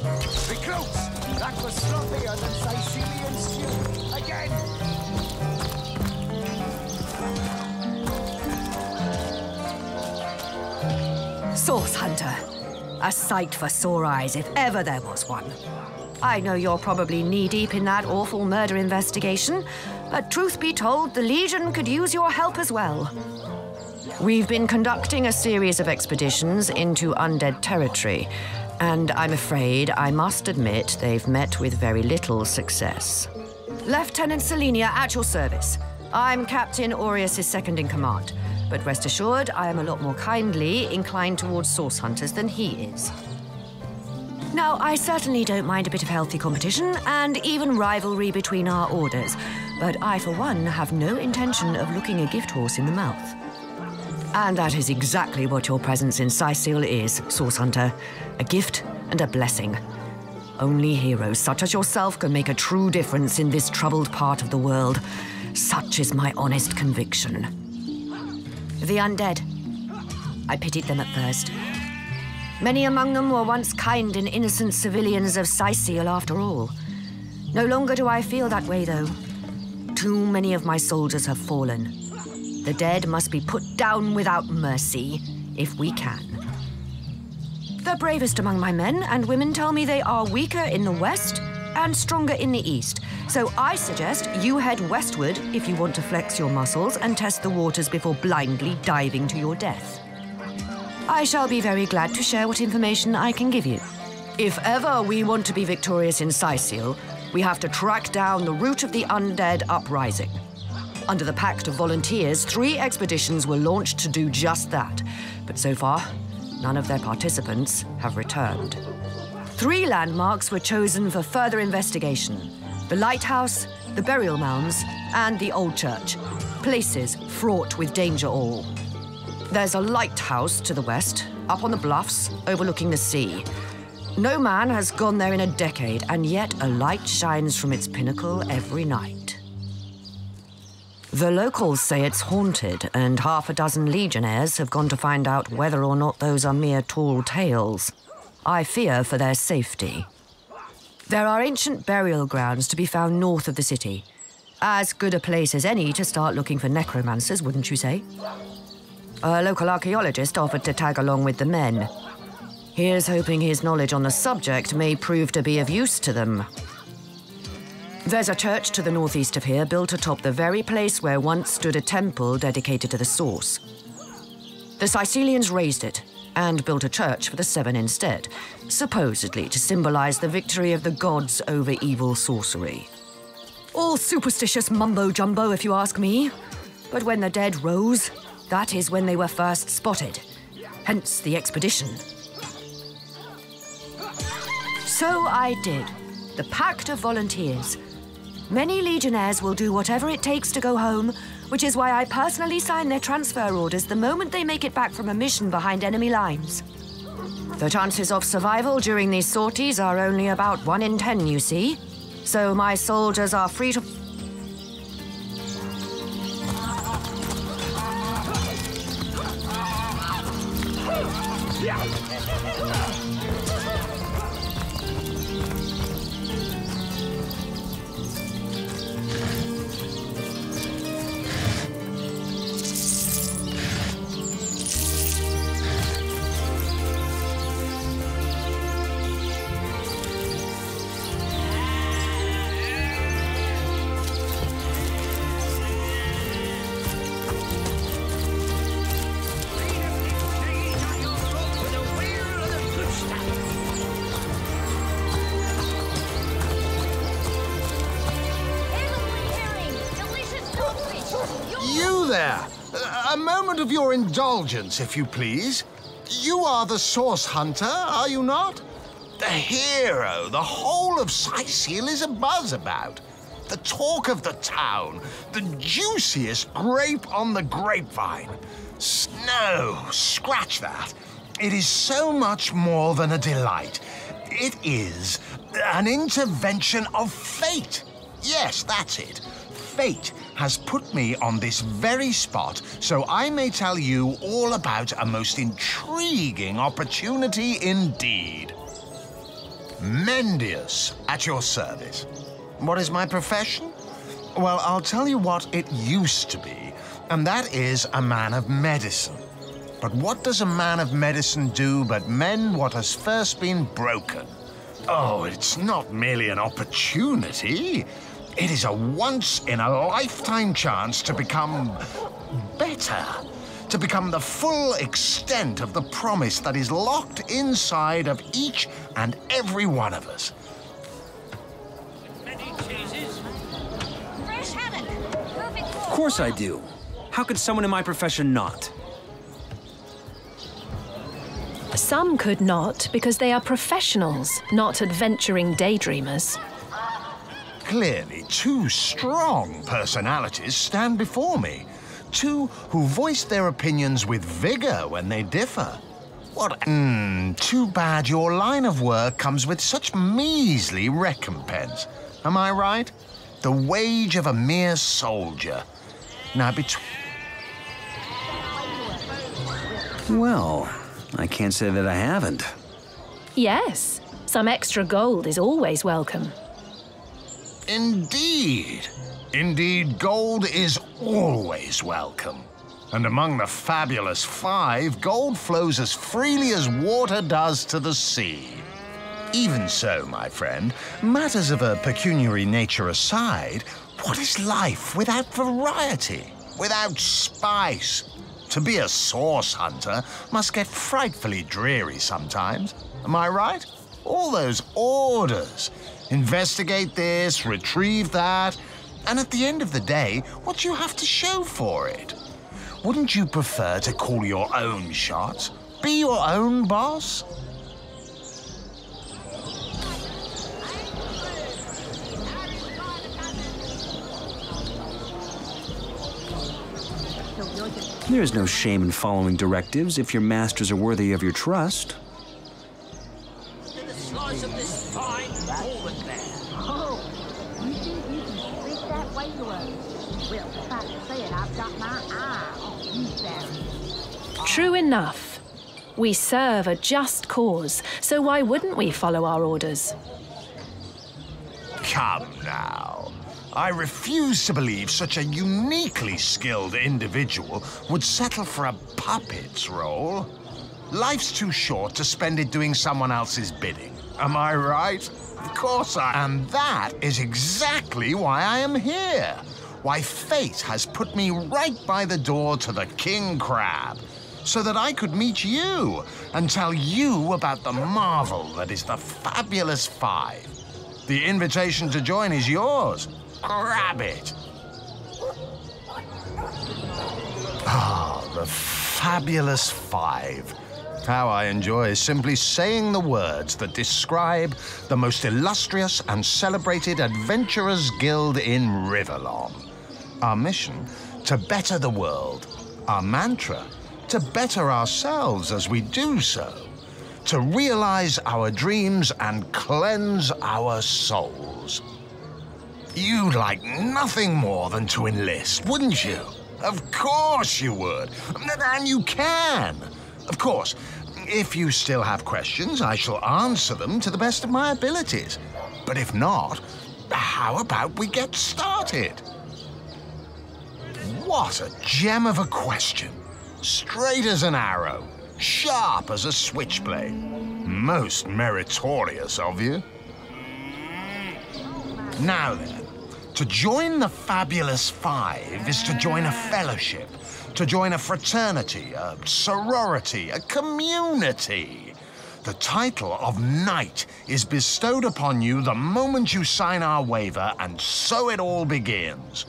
Recruits! That was sloppier than Sicilian stew. Again! Source Hunter. A sight for sore eyes, if ever there was one. I know you're probably knee-deep in that awful murder investigation, but truth be told, the Legion could use your help as well. We've been conducting a series of expeditions into undead territory, and I'm afraid I must admit they've met with very little success. Lieutenant Selenia, at your service. I'm Captain Aureus' second-in-command, but rest assured I am a lot more kindly inclined towards source hunters than he is. Now, I certainly don't mind a bit of healthy competition and even rivalry between our orders, but I, for one, have no intention of looking a gift horse in the mouth. And that is exactly what your presence in Sicil is, Source Hunter. A gift and a blessing. Only heroes such as yourself can make a true difference in this troubled part of the world. Such is my honest conviction. The undead. I pitied them at first. Many among them were once kind and innocent civilians of Sicil, after all. No longer do I feel that way, though. Too many of my soldiers have fallen. The dead must be put down without mercy, if we can. The bravest among my men and women tell me they are weaker in the west and stronger in the east. So I suggest you head westward if you want to flex your muscles and test the waters before blindly diving to your death. I shall be very glad to share what information I can give you. If ever we want to be victorious in Sicil, we have to track down the root of the undead uprising. Under the Pact of Volunteers, 3 expeditions were launched to do just that. But so far, none of their participants have returned. 3 landmarks were chosen for further investigation: the lighthouse, the burial mounds, and the old church. Places fraught with danger all. There's a lighthouse to the west, up on the bluffs, overlooking the sea. No man has gone there in a decade, and yet a light shines from its pinnacle every night. The locals say it's haunted, and half a dozen legionnaires have gone to find out whether or not those are mere tall tales. I fear for their safety. There are ancient burial grounds to be found north of the city. As good a place as any to start looking for necromancers, wouldn't you say? A local archaeologist offered to tag along with the men. Here's hoping his knowledge on the subject may prove to be of use to them. There's a church to the northeast of here, built atop the very place where once stood a temple dedicated to the source. The Sicilians razed it and built a church for the 7 instead, supposedly to symbolize the victory of the gods over evil sorcery. All superstitious mumbo-jumbo, if you ask me. But when the dead rose, that is when they were first spotted. Hence the expedition. So I did. The Pact of Volunteers. Many legionnaires will do whatever it takes to go home, which is why I personally sign their transfer orders the moment they make it back from a mission behind enemy lines. The chances of survival during these sorties are only about 1 in 10, you see. So my soldiers are free to... there. A moment of your indulgence, if you please. You are the Source Hunter, are you not? The hero the whole of Sicil is abuzz about. The talk of the town. The juiciest grape on the grapevine. No, scratch that. It is so much more than a delight. It is an intervention of fate. Yes, that's it. Fate has put me on this very spot so I may tell you all about a most intriguing opportunity indeed. Mendius, at your service. What is my profession? Well, I'll tell you what it used to be, and that is a man of medicine. But what does a man of medicine do but mend what has first been broken? Oh, it's not merely an opportunity. It is a once-in-a-lifetime chance to become better, to become the full extent of the promise that is locked inside of each and every one of us. Fresh haddock. Perfect. Of course I do. How could someone in my profession not? Some could not because they are professionals, not adventuring daydreamers. Clearly, two strong personalities stand before me. Two who voice their opinions with vigor when they differ. Too bad your line of work comes with such measly recompense. Am I right? The wage of a mere soldier. Now, Well, I can't say that I haven't. Yes, some extra gold is always welcome. Indeed. Indeed, gold is always welcome. And among the fabulous five, gold flows as freely as water does to the sea. Even so, my friend, matters of a pecuniary nature aside, what is life without variety, without spice? To be a source hunter must get frightfully dreary sometimes. Am I right? All those orders. Investigate this, retrieve that. And at the end of the day, what do you have to show for it? Wouldn't you prefer to call your own shots? Be your own boss? There's no shame in following directives if your masters are worthy of your trust. Slice of this fine walnut there. Oh, you think you can speak that way to us? Well, the fact said, I've got my eye on you, Baron. True enough. We serve a just cause, so why wouldn't we follow our orders? Come now. I refuse to believe such a uniquely skilled individual would settle for a puppet's role. Life's too short to spend it doing someone else's bidding. Am I right? Of course I am. And that is exactly why I am here. Why fate has put me right by the door to the King Crab, so that I could meet you and tell you about the marvel that is the Fabulous Five. The invitation to join is yours. Grab it. Ah, the Fabulous Five. How I enjoy simply saying the words that describe the most illustrious and celebrated adventurers' guild in Riverlon. Our mission, to better the world. Our mantra, to better ourselves as we do so. To realize our dreams and cleanse our souls. You'd like nothing more than to enlist, wouldn't you? Of course you would. And you can. Of course, if you still have questions, I shall answer them to the best of my abilities. But if not, how about we get started? What a gem of a question. Straight as an arrow, sharp as a switchblade. Most meritorious of you. Now then, to join the Fabulous Five is to join a fellowship, to join a fraternity, a sorority, a community. The title of Knight is bestowed upon you the moment you sign our waiver, and so it all begins.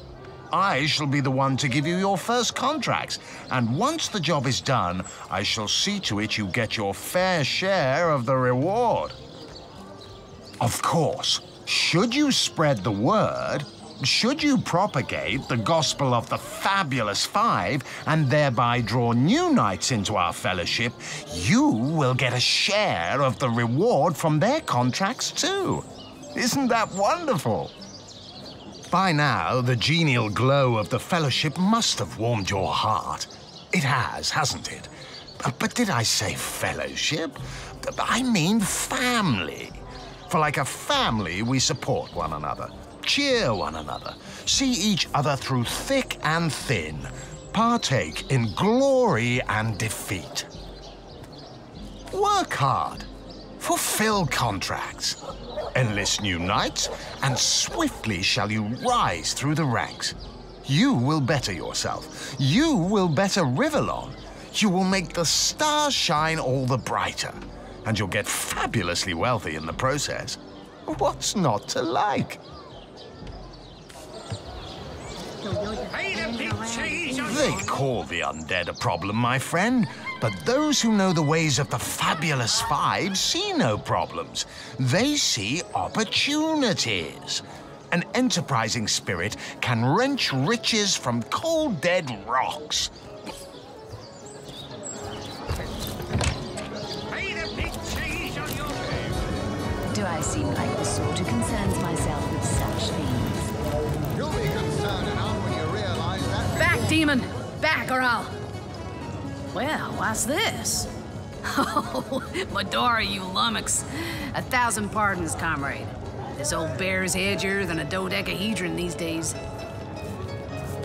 I shall be the one to give you your first contracts, and once the job is done, I shall see to it you get your fair share of the reward. Of course, should you spread the word, should you propagate the gospel of the Fabulous Five and thereby draw new knights into our fellowship, you will get a share of the reward from their contracts too. Isn't that wonderful? By now, the genial glow of the fellowship must have warmed your heart. It has, hasn't it? But did I say fellowship? I mean family. For like a family, we support one another, cheer one another, see each other through thick and thin, partake in glory and defeat. Work hard, fulfill contracts, enlist new knights, and swiftly shall you rise through the ranks. You will better yourself. You will better Rivellon. You will make the stars shine all the brighter, and you'll get fabulously wealthy in the process. What's not to like? They call the undead a problem, my friend, but those who know the ways of the fabulous five see no problems. They see opportunities. An enterprising spirit can wrench riches from cold, dead rocks. Do I seem like the sort who concerns myself with such things? You'll be concerned enough when you realize that... Back, demon! Back, or I'll... Well, what's this? Oh, Medora, you lummox. 1,000 pardons, comrade. This old bear's edgier than a dodecahedron these days.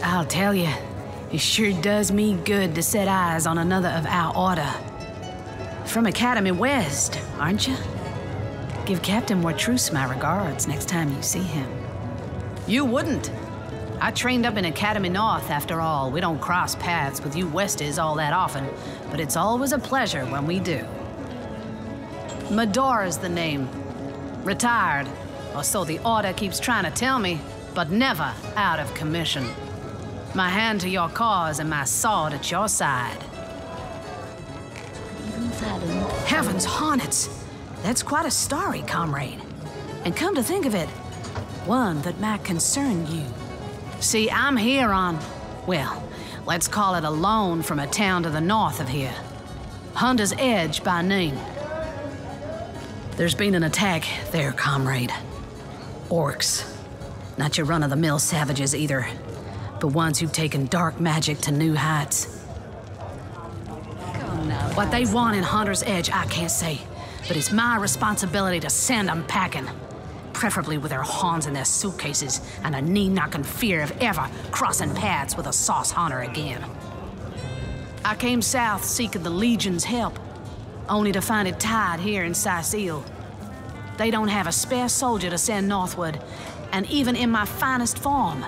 I'll tell you, it sure does me good to set eyes on another of our order. From Academy West, aren't you? Give Captain Wartruce my regards next time you see him. You wouldn't. I trained up in Academy North, after all. We don't cross paths with you Westies all that often, but it's always a pleasure when we do. Medora's the name. Retired, or so the Order keeps trying to tell me, but never out of commission. My hand to your cause and my sword at your side. Heavens hornets! That's quite a story, comrade. And come to think of it, one that might concern you. See, I'm here on, well, let's call it a loan from a town to the north of here. Hunter's Edge by name. There's been an attack there, comrade. Orcs. Not your run-of-the-mill savages either, but ones who've taken dark magic to new heights. What they want in Hunter's Edge, I can't say, but it's my responsibility to send them packing. Preferably with their horns in their suitcases and a knee-knocking fear of ever crossing paths with a sauce hunter again. I came south seeking the Legion's help, only to find it tied here in Sicil. They don't have a spare soldier to send northward, and even in my finest form,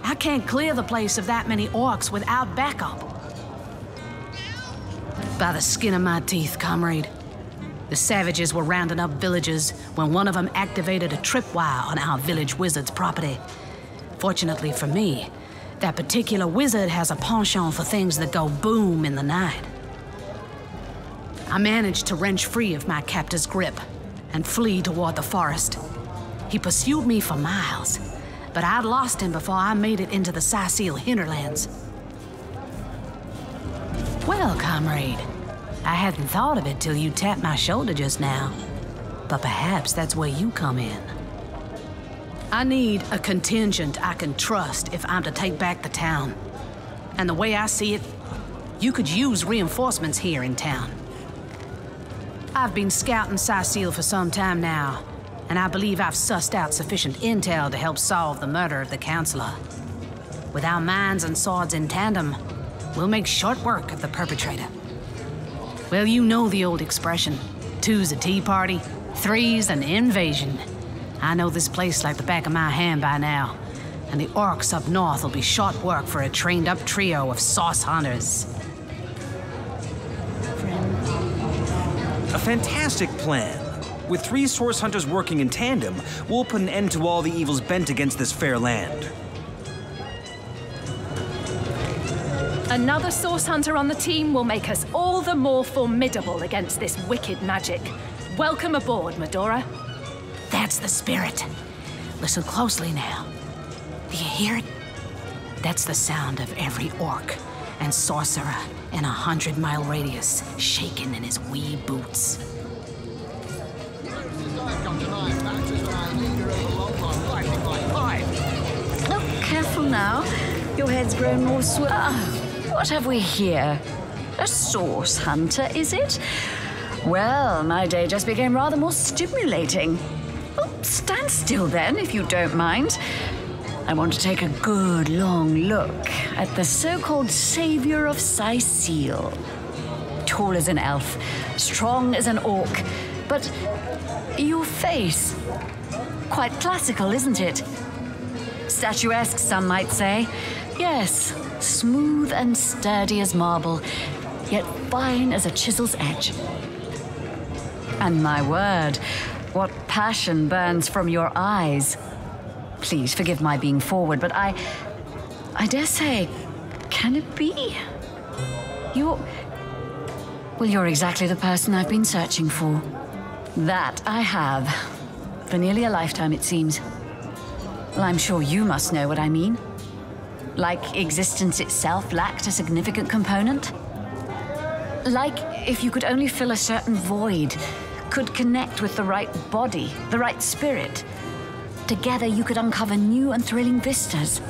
I can't clear the place of that many orcs without backup. By the skin of my teeth, comrade. The savages were rounding up villagers when one of them activated a tripwire on our village wizard's property. Fortunately for me, that particular wizard has a penchant for things that go boom in the night. I managed to wrench free of my captor's grip and flee toward the forest. He pursued me for miles, but I'd lost him before I made it into the Sicil hinterlands. Well, comrade, I hadn't thought of it till you tapped my shoulder just now, but perhaps that's where you come in. I need a contingent I can trust if I'm to take back the town. And the way I see it, you could use reinforcements here in town. I've been scouting Sicil for some time now, and I believe I've sussed out sufficient intel to help solve the murder of the Counselor. With our minds and swords in tandem, we'll make short work of the perpetrator. Well, you know the old expression. 2's a tea party, 3's an invasion. I know this place like the back of my hand by now, and the orcs up north will be short work for a trained-up trio of sauce hunters. A fantastic plan. With 3 source hunters working in tandem, we'll put an end to all the evils bent against this fair land. Another source hunter on the team will make us all the more formidable against this wicked magic. Welcome aboard, Medora. That's the spirit. Listen closely now. Do you hear it? That's the sound of every orc and sorcerer in a 100-mile radius shaking in his wee boots. Oh, careful now. Your head's grown more what have we here? A source hunter, is it? Well, my day just became rather more stimulating. stand still then, if you don't mind. I want to take a good long look at the so-called savior of Sicile. Tall as an elf, strong as an orc, but your face, quite classical, isn't it? Statuesque, some might say. Yes, smooth and sturdy as marble, yet fine as a chisel's edge. And my word, what passion burns from your eyes. Please forgive my being forward, but I dare say, can it be? You're exactly the person I've been searching for. That I have. For nearly a lifetime, it seems. Well, I'm sure you must know what I mean. Like existence itself lacked a significant component? Like if you could only fill a certain void, could connect with the right body, the right spirit. Together you could uncover new and thrilling vistas.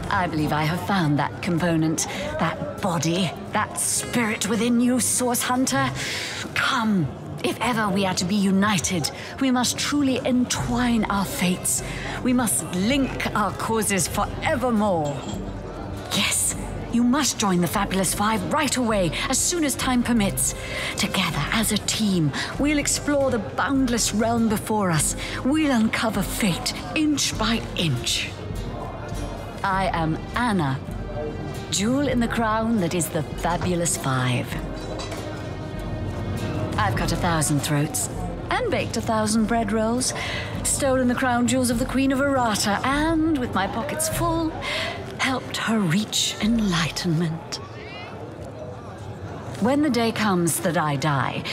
I believe I have found that component, that body, that spirit within you, Source Hunter. Come, if ever we are to be united, we must truly entwine our fates. We must link our causes forevermore. Yes, you must join the Fabulous Five right away, as soon as time permits. Together, as a team, we'll explore the boundless realm before us. We'll uncover fate, inch by inch. I am Anna, jewel in the crown that is the Fabulous Five. I've cut 1,000 throats, and baked 1,000 bread rolls, stolen the crown jewels of the Queen of Arata, and, with my pockets full, helped her reach enlightenment. When the day comes that I die,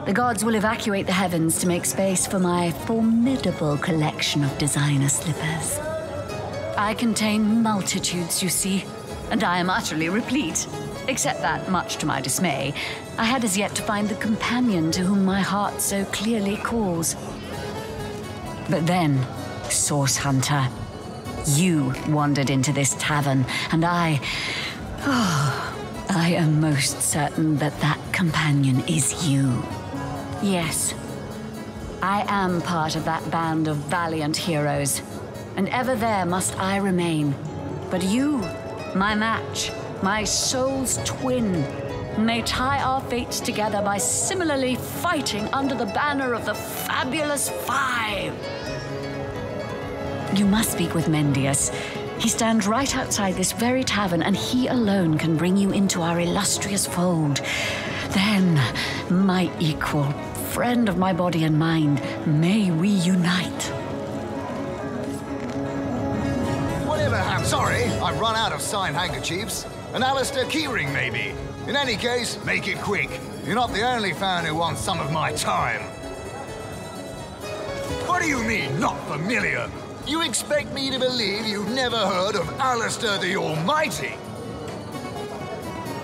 the gods will evacuate the heavens to make space for my formidable collection of designer slippers. I contain multitudes, you see, and I am utterly replete. Except that, much to my dismay, I had as yet to find the companion to whom my heart so clearly calls. But then, Source Hunter, you wandered into this tavern, and I am most certain that that companion is you. Yes, I am part of that band of valiant heroes, and ever there must I remain. But you, my match, my soul's twin, may tie our fates together by similarly fighting under the banner of the Fabulous Five. You must speak with Mendius. He stands right outside this very tavern, and he alone can bring you into our illustrious fold. Then, my equal, friend of my body and mind, may we unite. Whatever happened? Sorry, I've run out of signed handkerchiefs. An Alistair keyring, maybe. In any case, make it quick. You're not the only fan who wants some of my time. What do you mean, not familiar? You expect me to believe you've never heard of Alistair the Almighty?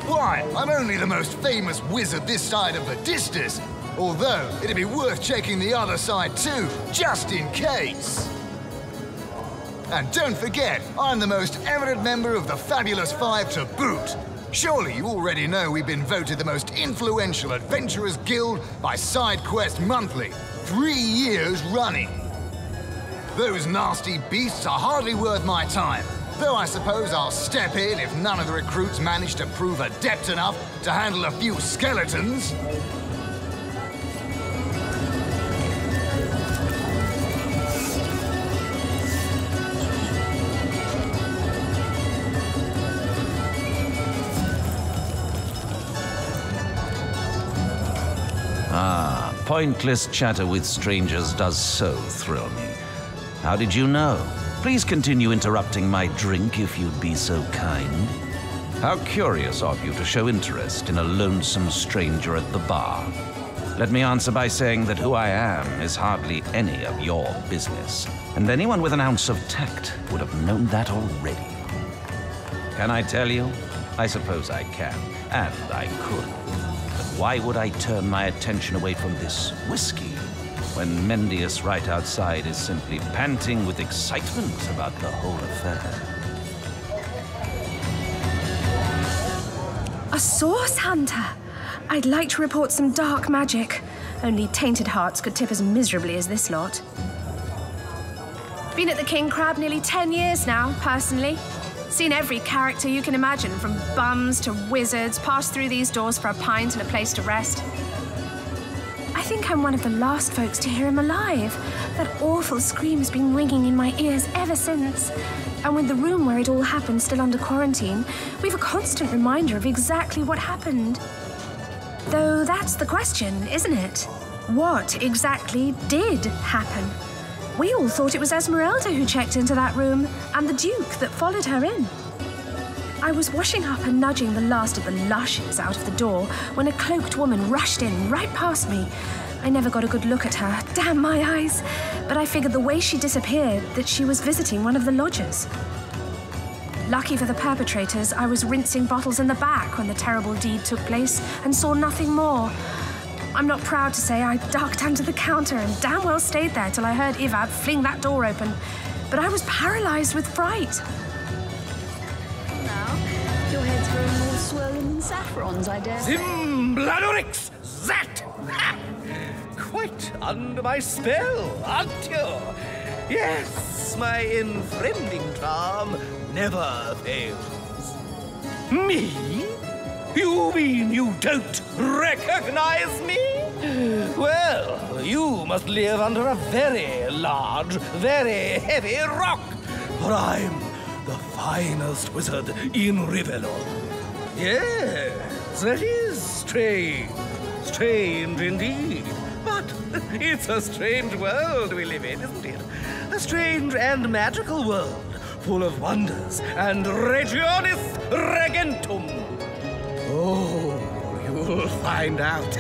Why, I'm only the most famous wizard this side of the distance. Although, it'd be worth checking the other side too, just in case. And don't forget, I'm the most eminent member of the Fabulous Five to boot. Surely you already know we've been voted the most influential adventurers guild by SideQuest Monthly, 3 years running. Those nasty beasts are hardly worth my time, though I suppose I'll step in if none of the recruits manage to prove adept enough to handle a few skeletons. Pointless chatter with strangers does so thrill me. How did you know? Please continue interrupting my drink if you'd be so kind. How curious of you to show interest in a lonesome stranger at the bar. Let me answer by saying that who I am is hardly any of your business, and anyone with an ounce of tact would have known that already. Can I tell you? I suppose I can, and I could. Why would I turn my attention away from this whiskey when Mendius right outside is simply panting with excitement about the whole affair? A Source Hunter? I'd like to report some dark magic. Only tainted hearts could tip as miserably as this lot. Been at the King Crab nearly 10 years now, personally. Seen every character you can imagine, from bums to wizards, passed through these doors for a pint and a place to rest. I think I'm one of the last folks to hear him alive. That awful scream's been ringing in my ears ever since. And with the room where it all happened still under quarantine, we've a constant reminder of exactly what happened. Though that's the question, isn't it? What exactly did happen? We all thought it was Esmeralda who checked into that room, and the Duke that followed her in. I was washing up and nudging the last of the lushes out of the door when a cloaked woman rushed in right past me. I never got a good look at her, damn my eyes, but I figured the way she disappeared that she was visiting one of the lodgers. Lucky for the perpetrators, I was rinsing bottles in the back when the terrible deed took place and saw nothing more. I'm not proud to say I ducked under the counter and damn well stayed there till I heard Ivad fling that door open, but I was paralyzed with fright. Now, your head's growing more swollen than saffrons, I dare say. Zimbladorix! Zat! Ha! Quite under my spell, aren't you? Yes, my enfriending charm never fails. Me? You mean you don't recognize me? Well, you must live under a very large, very heavy rock, for I'm the finest wizard in Rivellon. Yes, that is strange. Strange indeed. But it's a strange world we live in, isn't it? A strange and magical world, full of wonders and regionis regentum. Oh, you'll find out.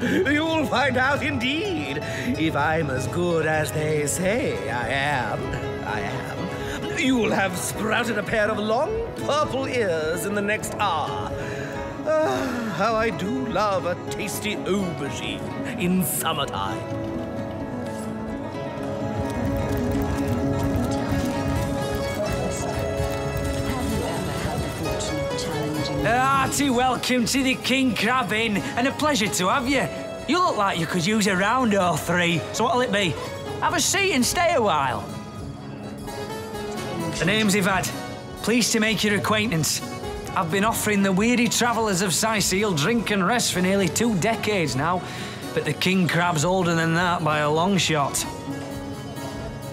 You'll find out indeed, if I'm as good as they say I am. You'll have sprouted a pair of long purple ears in the next hour. Ah, how I do love a tasty aubergine in summertime. Hearty welcome to the King Crab Inn, and a pleasure to have you. You look like you could use a round or three, so what'll it be? Have a seat and stay a while. The name's Ivad. Pleased to make your acquaintance. I've been offering the weary travellers of Sicil drink and rest for nearly 2 decades now, but the King Crab's older than that by a long shot.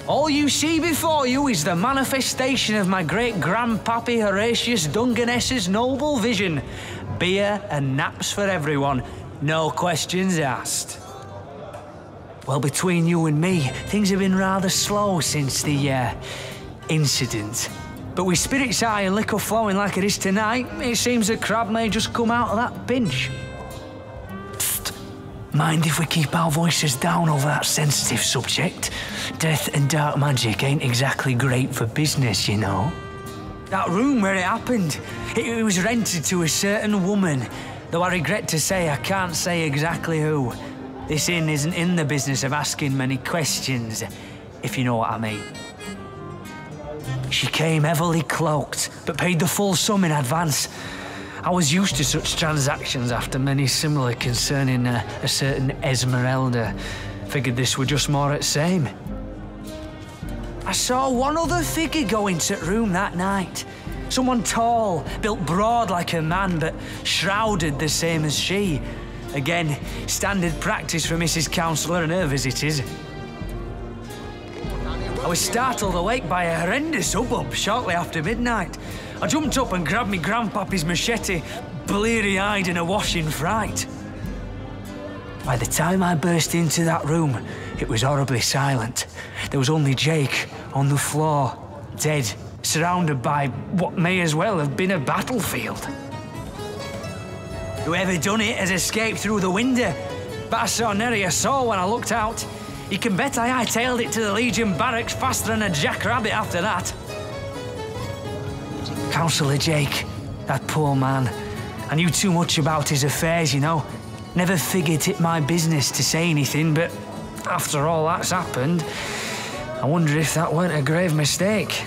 All you see before you is the manifestation of my great-grandpappy Horatius Dungeness's noble vision. Beer and naps for everyone, no questions asked. Well, between you and me, things have been rather slow since the, incident. But with spirits high and liquor flowing like it is tonight, it seems the crab may just come out of that pinch. Psst. Mind if we keep our voices down over that sensitive subject? Death and dark magic ain't exactly great for business, you know. That room where it happened, it was rented to a certain woman, though I regret to say I can't say exactly who. This inn isn't in the business of asking many questions, if you know what I mean. She came heavily cloaked, but paid the full sum in advance. I was used to such transactions after many similar concerning a certain Esmeralda. Figured this were just more at same. I saw one other figure go into the room that night. Someone tall, built broad like a man, but shrouded the same as she. Again, standard practice for Mrs. Counselor and her visitors. I was startled awake by a horrendous hubbub shortly after midnight. I jumped up and grabbed me grandpappy's machete, bleary-eyed and awash in fright. By the time I burst into that room, it was horribly silent. There was only Jake on the floor, dead, surrounded by what may as well have been a battlefield. Whoever done it has escaped through the window, but I saw nary a soul when I looked out. You can bet I hightailed it to the Legion barracks faster than a jackrabbit after that. Councillor Jake, that poor man. I knew too much about his affairs, you know. Never figured it my business to say anything, but after all that's happened, I wonder if that weren't a grave mistake.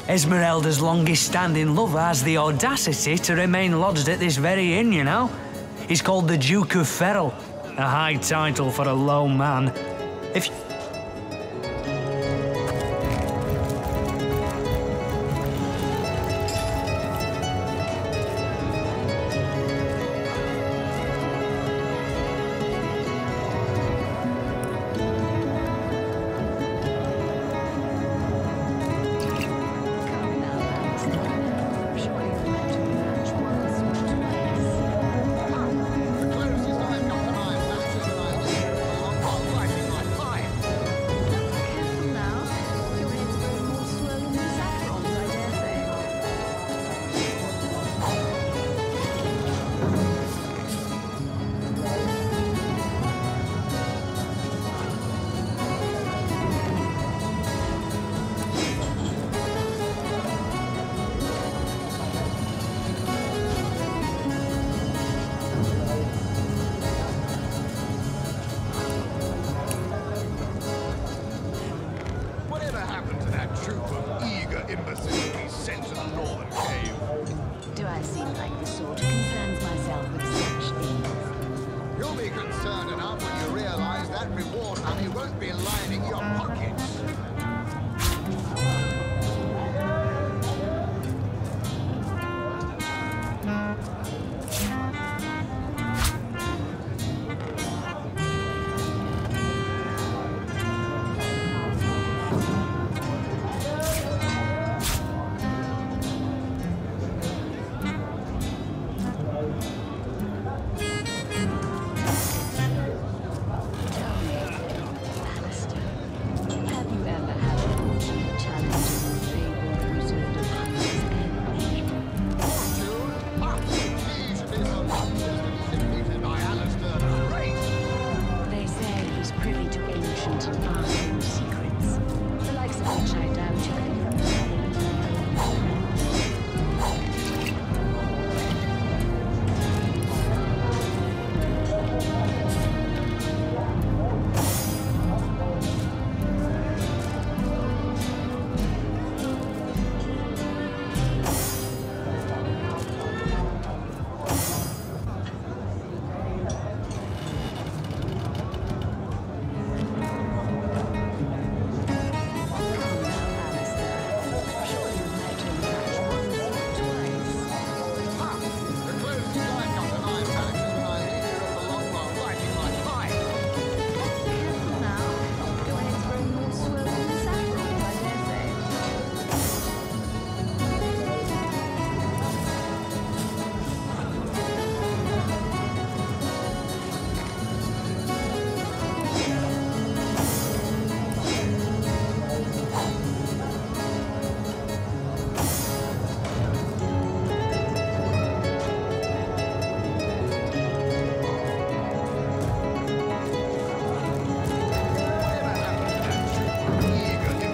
Esmeralda's longest-standing lover has the audacity to remain lodged at this very inn, you know. He's called the Duke of Ferrell. A high title for a low man. If...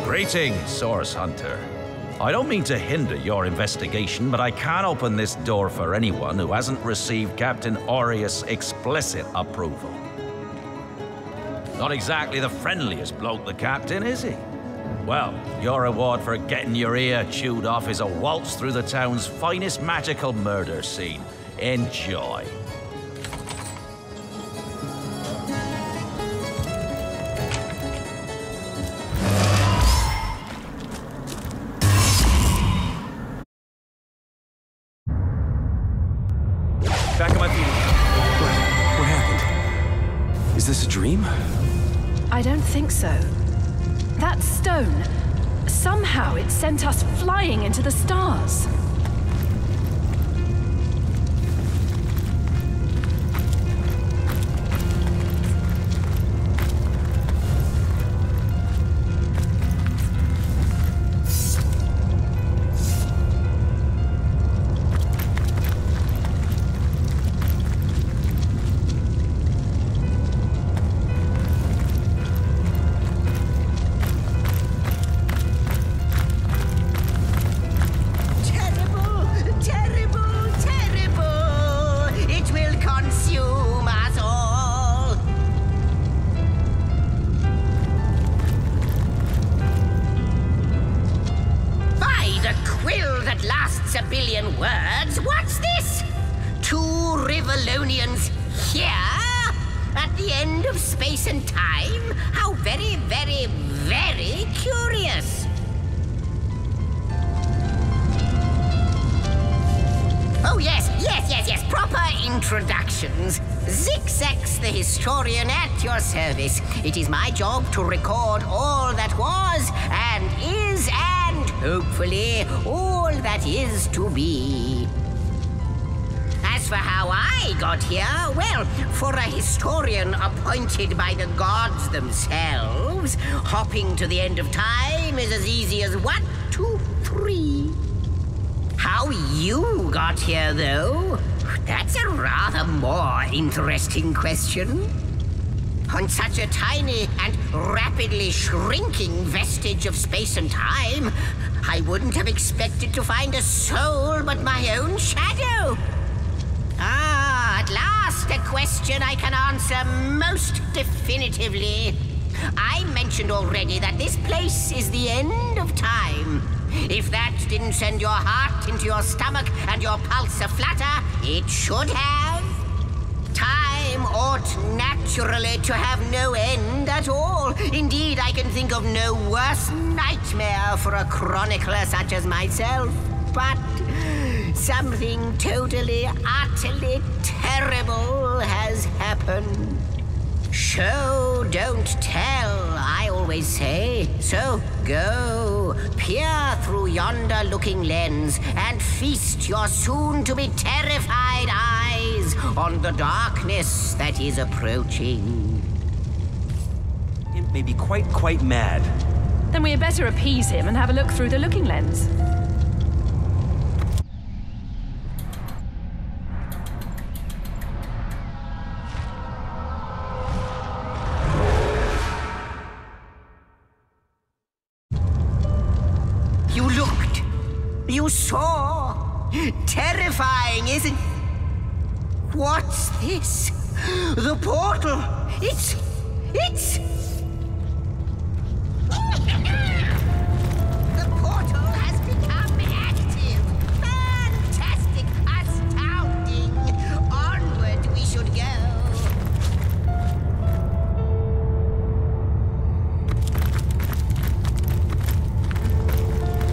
Greetings, Source Hunter. I don't mean to hinder your investigation, but I can't open this door for anyone who hasn't received Captain Aureus' explicit approval. Not exactly the friendliest bloke, the Captain, is he? Well, your reward for getting your ear chewed off is a waltz through the town's finest magical murder scene. Enjoy. Back at my feet. What happened? Is this a dream? I don't think so. That stone, somehow it sent us flying into the stars. What's this? 2 Rivalonians here? At the end of space and time? How very, very, very curious. Oh, yes, proper introductions. Zixex, the historian at your service. It is my job to record all that was and is and, hopefully, all that is to be. As for how I got here, well, for a historian appointed by the gods themselves, hopping to the end of time is as easy as 1, 2, 3. How you got here, though, that's a rather more interesting question. On such a tiny and rapidly shrinking vestige of space and time, I wouldn't have expected to find a soul but my own shadow. Ah, at last, a question I can answer most definitively. I mentioned already that this place is the end of time. If that didn't send your heart into your stomach and your pulse a-flutter, it should have. Time ought naturally to have no end at all. Indeed, I can think of no worse nightmare for a chronicler such as myself. But something totally, utterly terrible has happened. Show, don't tell, I always say. So go, peer through yonder looking lens and feast your soon-to-be terrified eyes on the darkness that is approaching. Imp may be quite mad. Then we had better appease him and have a look through the looking lens. You looked. You saw. Terrifying, isn't it? What's this? The portal. It's... The portal has become active. Fantastic. Astounding. Onward we should go.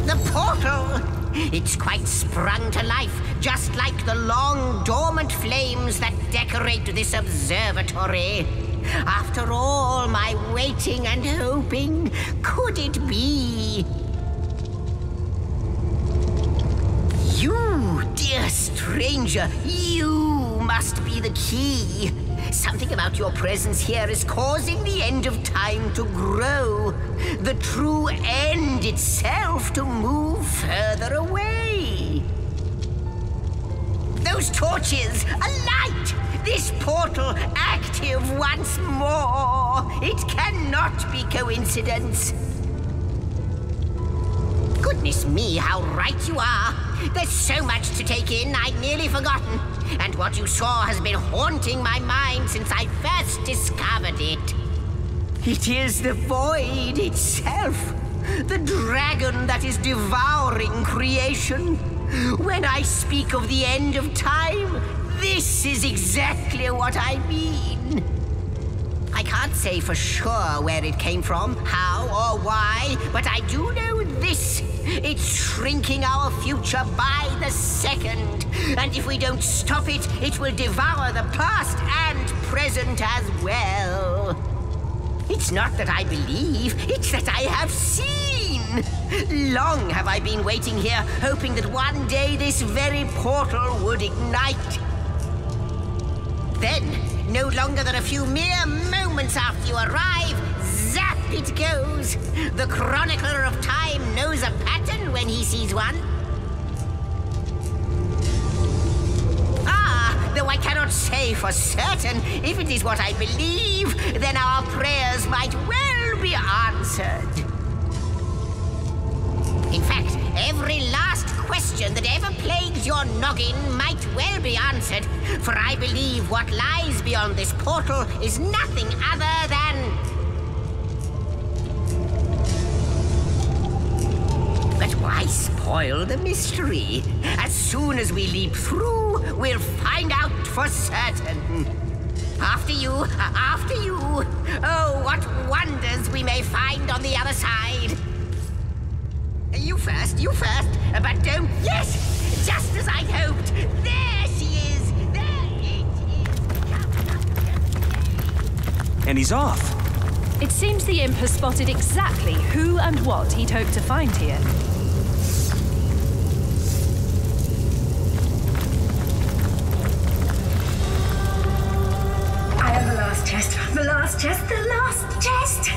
The portal! It's quite sprung to life, just like the long, dormant flames that decorate this observatory. After all my waiting and hoping, could it be? You, dear stranger, you must be the key. Something about your presence here is causing the end of time to grow. The true end itself to move further away. Those torches, alight! This portal active once more. It cannot be coincidence. Goodness me, how right you are. There's so much to take in, I'd nearly forgotten. And what you saw has been haunting my mind since I first discovered it. It is the void itself. The dragon that is devouring creation. When I speak of the end of time, this is exactly what I mean. I can't say for sure where it came from, how or why, but I do know this. It's shrinking our future by the second. And if we don't stop it, it will devour the past and present as well. It's not that I believe, it's that I have seen. Long have I been waiting here, hoping that one day this very portal would ignite. Then, no longer than a few mere moments after you arrive, zap it goes. The chronicler of time knows a pattern when he sees one. Though I cannot say for certain, if it is what I believe, then our prayers might well be answered. In fact, every last question that ever plagued your noggin might well be answered, for I believe what lies beyond this portal is nothing other than... But why spoil the mystery? As soon as we leap through, we'll find out for certain. After you, after you. Oh, what wonders we may find on the other side. You first, but don't... Yes, just as I'd hoped. There she is, there it is. And he's off. It seems the imp has spotted exactly who and what he'd hoped to find here. I am the last chest, the last chest, the last chest!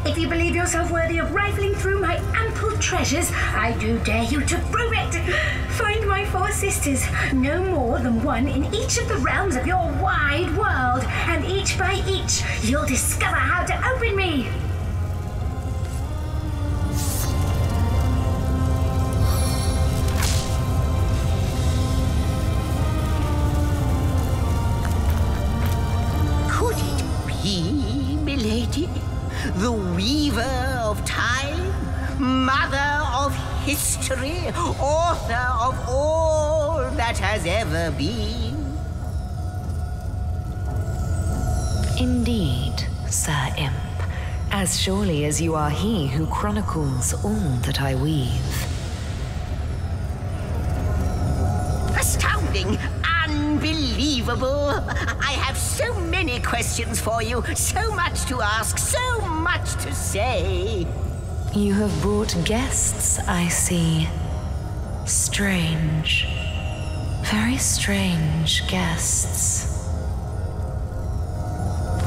If you believe yourself worthy of rifling through my ample treasures, I do dare you to prove it! Find my 4 sisters, no more than one in each of the realms of your wide world, and each by each, you'll discover how to open me! Could it be, milady? The weaver of time, mother of history, author of all that has ever been. Indeed, Sir Imp, as surely as you are he who chronicles all that I weave. Astounding! Unbelievable! I have so many questions for you, so much to ask, so much to say. You have brought guests, I see. Strange. Very strange guests.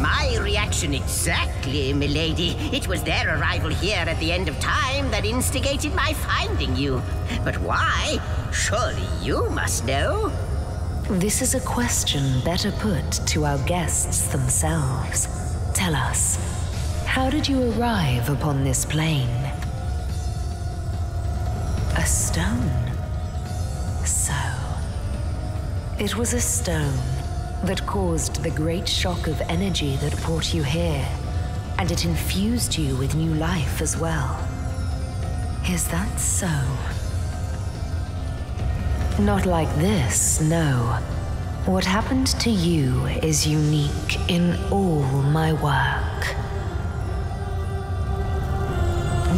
My reaction exactly, milady. It was their arrival here at the end of time that instigated my finding you. But why? Surely you must know. This is a question better put to our guests themselves. Tell us, how did you arrive upon this plane? A stone. So, it was a stone that caused the great shock of energy that brought you here, and it infused you with new life as well. Is that so? Not like this, no. What happened to you is unique in all my work.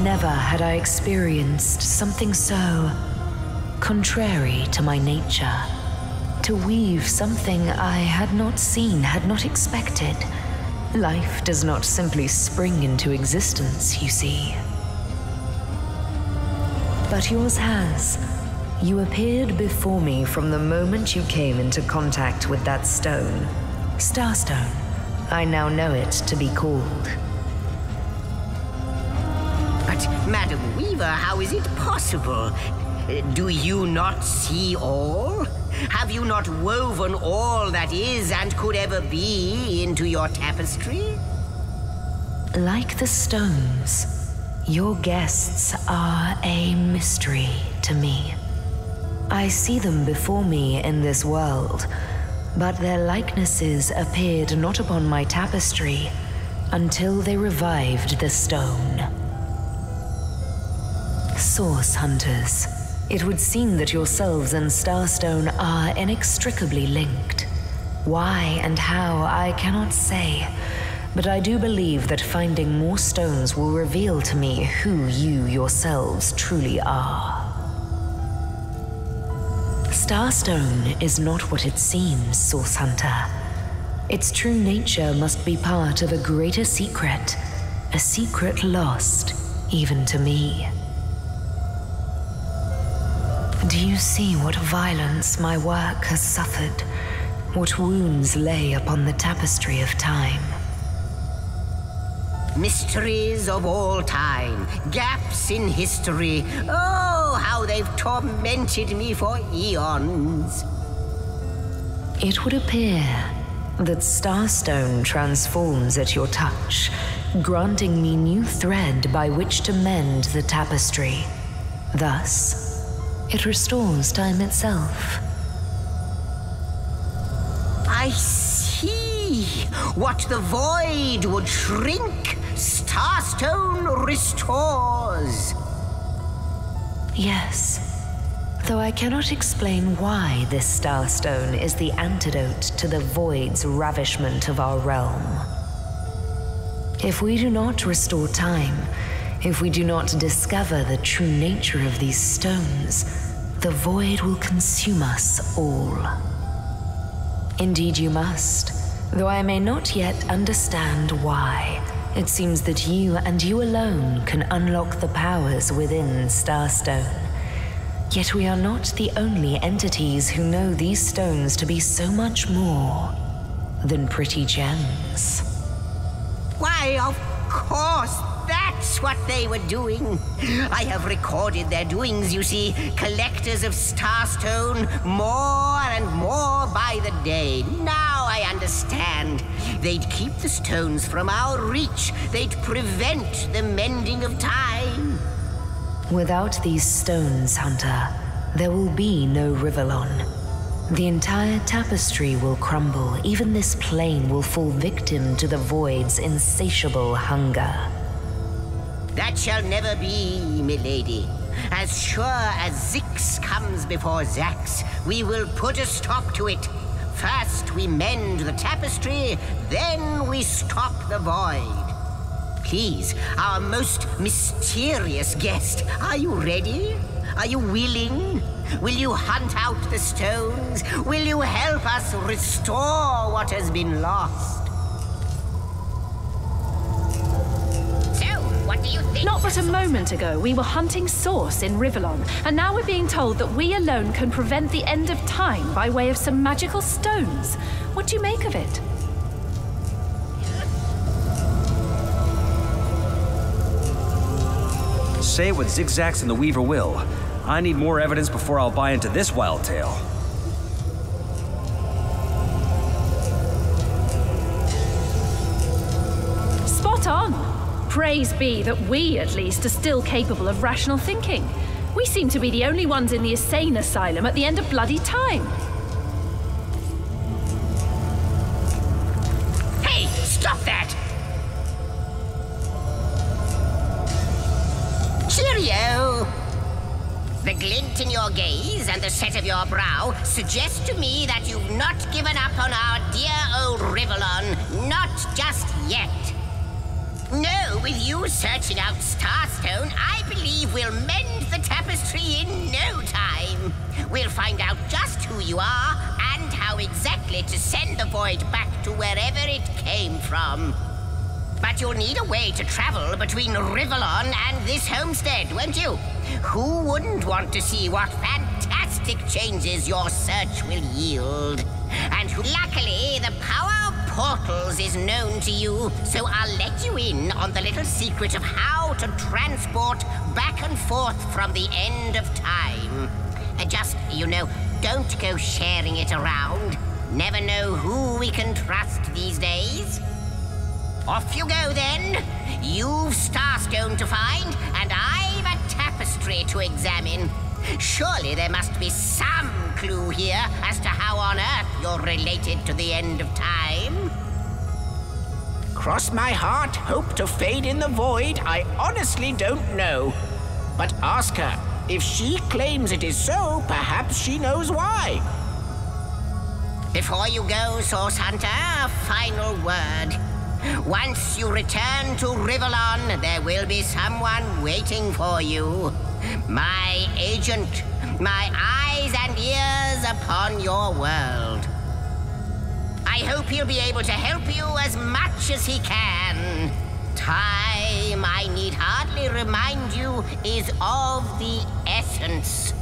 Never had I experienced something so contrary to my nature. To weave something I had not seen, had not expected. Life does not simply spring into existence, you see. But yours has. You appeared before me from the moment you came into contact with that stone. Starstone. I now know it to be called. But, Madam Weaver, how is it possible? Do you not see all? Have you not woven all that is and could ever be into your tapestry? Like the stones, your guests are a mystery to me. I see them before me in this world, but their likenesses appeared not upon my tapestry until they revived the stone. Source Hunters, it would seem that yourselves and Starstone are inextricably linked. Why and how, I cannot say, but I do believe that finding more stones will reveal to me who you yourselves truly are. Starstone is not what it seems, Source Hunter. Its true nature must be part of a greater secret, a secret lost even to me. Do you see what violence my work has suffered? What wounds lay upon the tapestry of time? Mysteries of all time, gaps in history. Oh, how they've tormented me for eons. It would appear that Starstone transforms at your touch, granting me new thread by which to mend the tapestry. Thus, it restores time itself. I see. What the void would shrink, Starstone restores. Yes, though I cannot explain why this starstone is the antidote to the void's ravishment of our realm. If we do not restore time, if we do not discover the true nature of these stones, the void will consume us all. Indeed you must, though I may not yet understand why. It seems that you and you alone can unlock the powers within Starstone. Yet we are not the only entities who know these stones to be so much more than pretty gems. Why, of course, that's what they were doing. I have recorded their doings, you see. Collectors of Starstone, more and more by the day. Now I understand. They'd keep the stones from our reach. They'd prevent the mending of time. Without these stones, Hunter, there will be no Rivellon. The entire tapestry will crumble. Even this plane will fall victim to the void's insatiable hunger. That shall never be, milady. As sure as Zix comes before Zax, we will put a stop to it. First we mend the tapestry, then we stop the void. Please, our most mysterious guest, are you ready? Are you willing? Will you hunt out the stones? Will you help us restore what has been lost? What do you think? Not but a moment ago, we were hunting Source in Rivellon, and now we're being told that we alone can prevent the end of time by way of some magical stones. What do you make of it? Say what Zigzags and the Weaver will. I need more evidence before I'll buy into this wild tale. Spot on! Praise be that we, at least, are still capable of rational thinking. We seem to be the only ones in the insane asylum at the end of bloody time. Hey, stop that! Cheerio! The glint in your gaze and the set of your brow suggest to me that you've not given up on our dear old Rivellon, not just yet. No, with you searching out Starstone, I believe we'll mend the tapestry in no time. We'll find out just who you are and how exactly to send the void back to wherever it came from. But you'll need a way to travel between Rivellon and this homestead, won't you? Who wouldn't want to see what fantastic changes your search will yield? And luckily, the power of portals is known to you, so I'll let you in on the little secret of how to transport back and forth from the end of time. Just, don't go sharing it around. Never know who we can trust these days. Off you go, then. You've Starstone to find, and I've a tapestry to examine. Surely there must be some clue here as to how on earth you're related to the end of time. Cross my heart, hope to fade in the void, I honestly don't know. But ask her. If she claims it is so, perhaps she knows why. Before you go, Source Hunter, a final word. Once you return to Rivellon, there will be someone waiting for you. My agent, my eyes and ears upon your world. I hope he'll be able to help you as much as he can. Time, I need hardly remind you, is of the essence.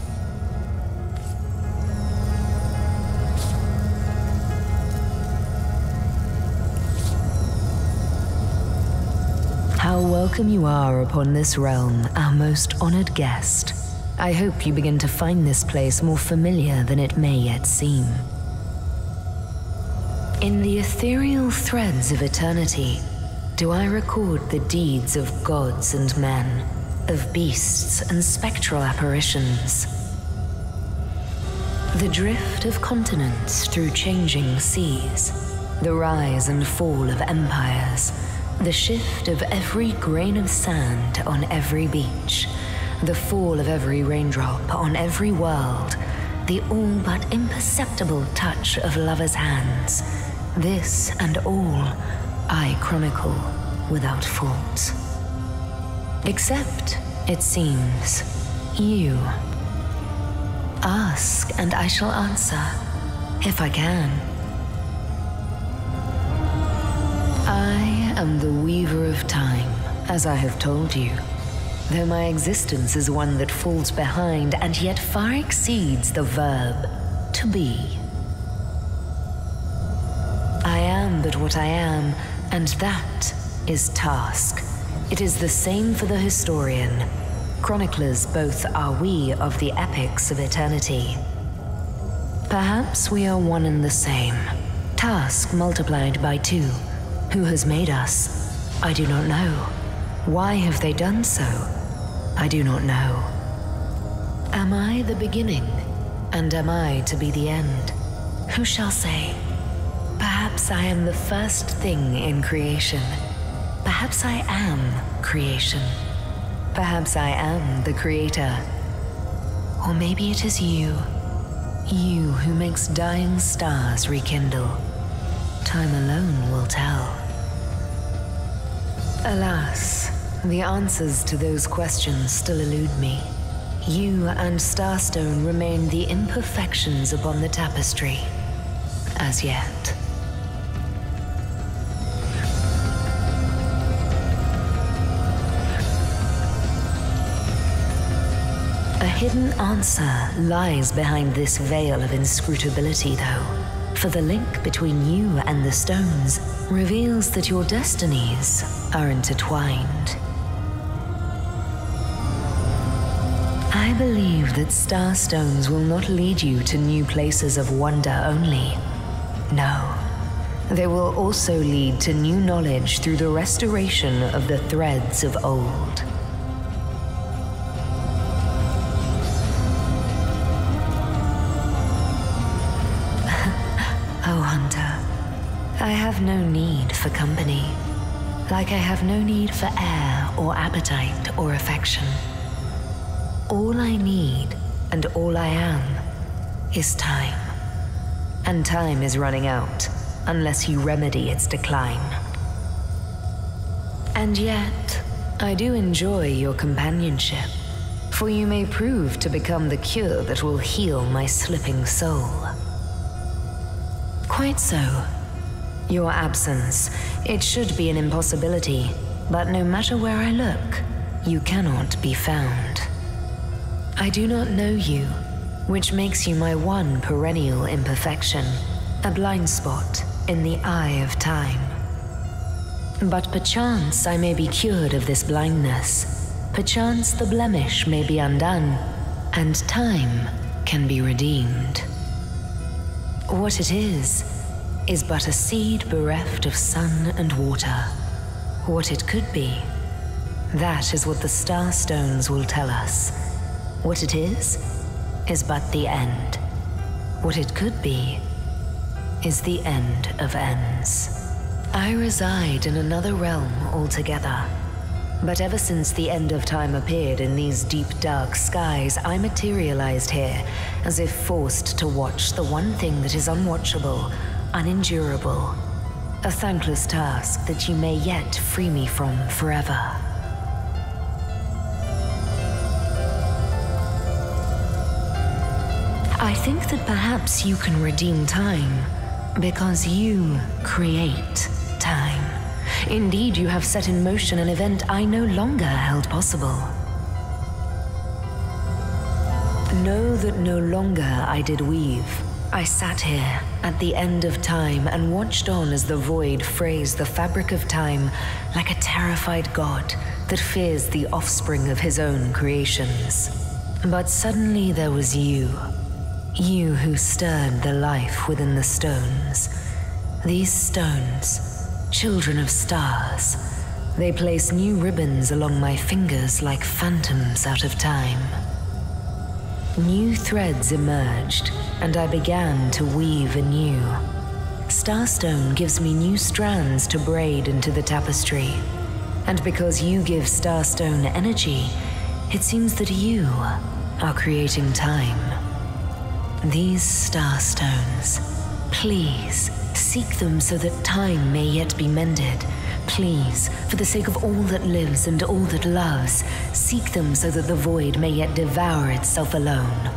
How welcome you are upon this realm, our most honored guest. I hope you begin to find this place more familiar than it may yet seem. In the ethereal threads of eternity, do I record the deeds of gods and men, of beasts and spectral apparitions. The drift of continents through changing seas, the rise and fall of empires, the shift of every grain of sand on every beach, the fall of every raindrop on every world, the all but imperceptible touch of lovers' hands. This and all I chronicle without fault. Except, it seems, you. Ask and I shall answer, if I can. I am the weaver of time, as I have told you, though my existence is one that falls behind and yet far exceeds the verb to be. I am but what I am, and that is task. It is the same for the historian. Chroniclers both are we of the epics of eternity. Perhaps we are one and the same. Task multiplied by 2. Who has made us? I do not know. Why have they done so? I do not know. Am I the beginning? And am I to be the end? Who shall say? Perhaps I am the first thing in creation. Perhaps I am creation. Perhaps I am the creator. Or maybe it is you. You who makes dying stars rekindle. Time alone will tell. Alas, the answers to those questions still elude me. You and Starstone remain the imperfections upon the tapestry. As yet. A hidden answer lies behind this veil of inscrutability, though. For the link between you and the stones reveals that your destinies are intertwined. I believe that starstones will not lead you to new places of wonder only. No, they will also lead to new knowledge through the restoration of the threads of old. Oh, Hunter, I have no need for company, like I have no need for air or appetite or affection. All I need and all I am is time. And time is running out unless you remedy its decline. And yet, I do enjoy your companionship, for you may prove to become the cure that will heal my slipping soul. Quite so. Your absence, it should be an impossibility, but no matter where I look, you cannot be found. I do not know you, which makes you my one perennial imperfection, a blind spot in the eye of time. But perchance I may be cured of this blindness. Perchance the blemish may be undone, and time can be redeemed. What it is but a seed bereft of sun and water. What it could be, that is what the starstones will tell us. What it is but the end. What it could be is the end of ends. I reside in another realm altogether. But ever since the end of time appeared in these deep, dark skies, I materialized here, as if forced to watch the one thing that is unwatchable, unendurable. A thankless task that you may yet free me from forever. I think that perhaps you can redeem time, because you create time. Indeed, you have set in motion an event I no longer held possible. Know that no longer I did weave. I sat here at the end of time and watched on as the void frays the fabric of time like a terrified god that fears the offspring of his own creations. But suddenly there was you. You who stirred the life within the stones. These stones, children of stars, they place new ribbons along my fingers like phantoms out of time. New threads emerged, and I began to weave anew. Starstone gives me new strands to braid into the tapestry. And because you give Starstone energy, It seems that you are creating time. These star stones, please seek them so that time may yet be mended. Please, for the sake of all that lives and all that loves, seek them so that the void may yet devour itself alone.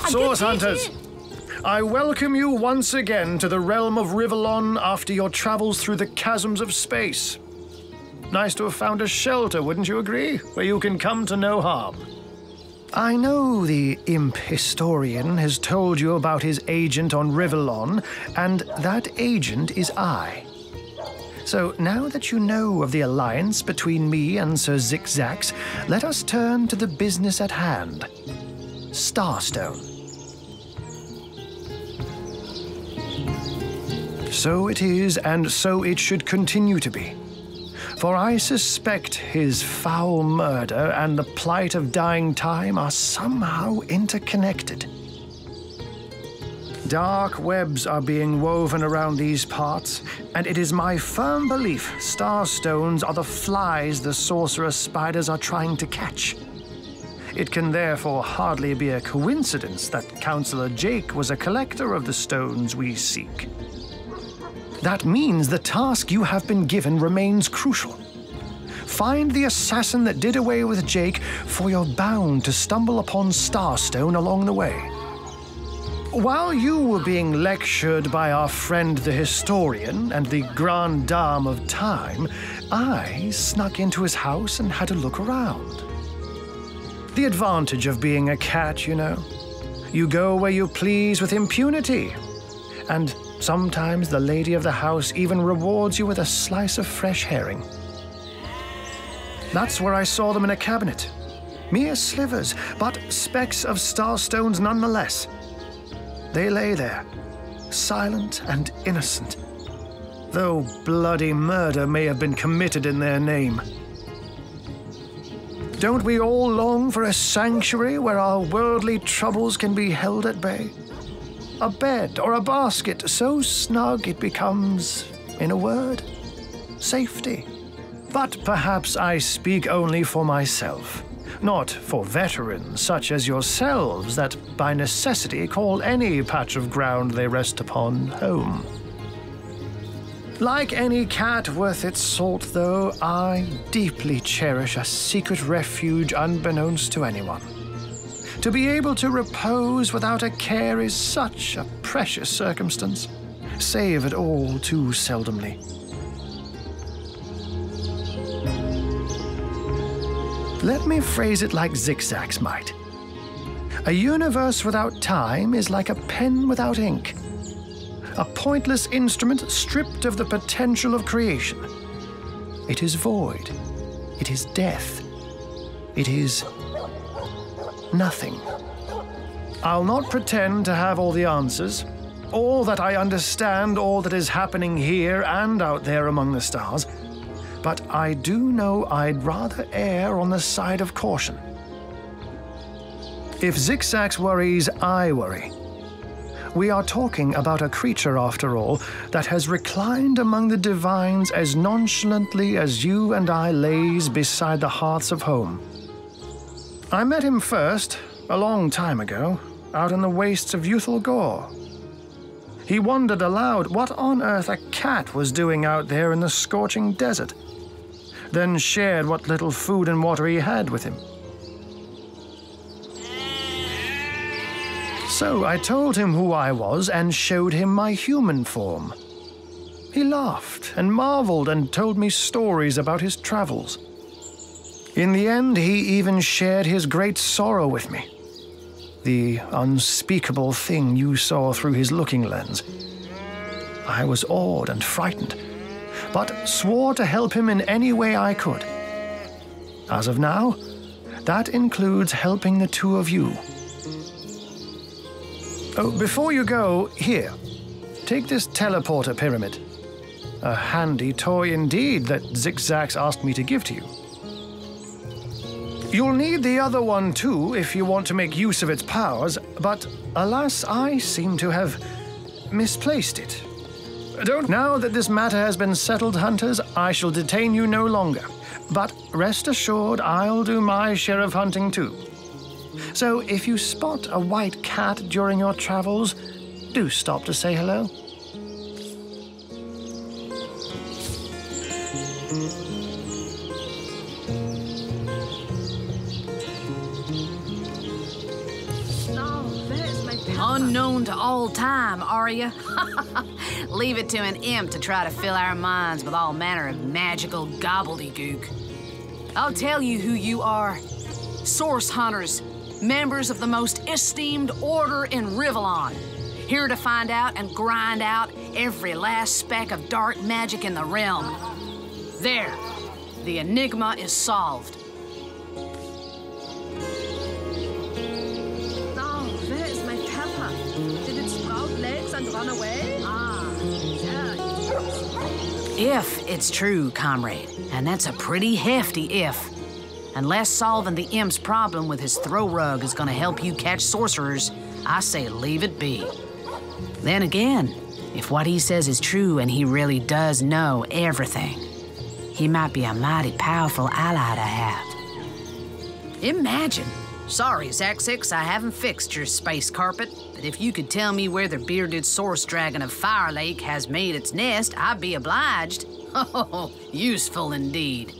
Source Hunters, I welcome you once again to the realm of Rivellon after your travels through the chasms of space. Nice to have found a shelter, wouldn't you agree? Where you can come to no harm. I know the imp historian has told you about his agent on Rivellon, and that agent is I. So now that you know of the alliance between me and Sir Zigzags, let us turn to the business at hand. Starstone. So it is, and so it should continue to be. For I suspect his foul murder and the plight of dying time are somehow interconnected. Dark webs are being woven around these parts, and it is my firm belief starstones are the flies the sorcerer spiders are trying to catch. It can therefore hardly be a coincidence that Councillor Jake was a collector of the stones we seek. That means the task you have been given remains crucial. Find the assassin that did away with Jake, for you're bound to stumble upon Starstone along the way. While you were being lectured by our friend the historian and the grande dame of time, I snuck into his house and had a look around. The advantage of being a cat, you know. You go where you please with impunity. And sometimes the lady of the house even rewards you with a slice of fresh herring. That's where I saw them in a cabinet. Mere slivers, but specks of starstones nonetheless. They lay there, silent and innocent, though bloody murder may have been committed in their name. Don't we all long for a sanctuary where our worldly troubles can be held at bay? A bed or a basket so snug it becomes, in a word, safety. But perhaps I speak only for myself, not for veterans such as yourselves that by necessity call any patch of ground they rest upon home. Like any cat worth its salt, though, I deeply cherish a secret refuge unbeknownst to anyone. To be able to repose without a care is such a precious circumstance, saved all too seldomly. Let me phrase it like Zigzags might. A universe without time is like a pen without ink. A pointless instrument stripped of the potential of creation. It is void. It is death. It is nothing. I'll not pretend to have all the answers, or that I understand all that is happening here and out there among the stars, but I do know I'd rather err on the side of caution. If Zigzags worries, I worry. We are talking about a creature, after all, that has reclined among the divines as nonchalantly as you and I laze beside the hearths of home. I met him first, a long time ago, out in the wastes of youthful Gore. He wondered aloud what on earth a cat was doing out there in the scorching desert, then shared what little food and water he had with him. So I told him who I was and showed him my human form. He laughed and marveled and told me stories about his travels. In the end, he even shared his great sorrow with me. The unspeakable thing you saw through his looking lens. I was awed and frightened, but swore to help him in any way I could. As of now, that includes helping the two of you. Oh, before you go, here, take this teleporter pyramid. A handy toy indeed that Zigzags asked me to give to you. You'll need the other one too if you want to make use of its powers, but alas, I seem to have misplaced it. Now that this matter has been settled, hunters, I shall detain you no longer. But rest assured, I'll do my share of hunting too. So if you spot a white cat during your travels, do stop to say hello. Unknown to all time, are you? Leave it to an imp to try to fill our minds with all manner of magical gobbledygook. I'll tell you who you are. Source hunters, members of the most esteemed order in Rivellon. Here to find out and grind out every last speck of dark magic in the realm. There, the enigma is solved. Run away? If it's true, comrade, and that's a pretty hefty if. Unless solving the imp's problem with his throw rug is gonna help you catch sorcerers, I say leave it be. Then again, if what he says is true and he really does know everything, he might be a mighty powerful ally to have. Imagine. Sorry, Zaxix, I haven't fixed your space carpet, but if you could tell me where the bearded source dragon of Fire Lake has made its nest, I'd be obliged. Oh, useful indeed.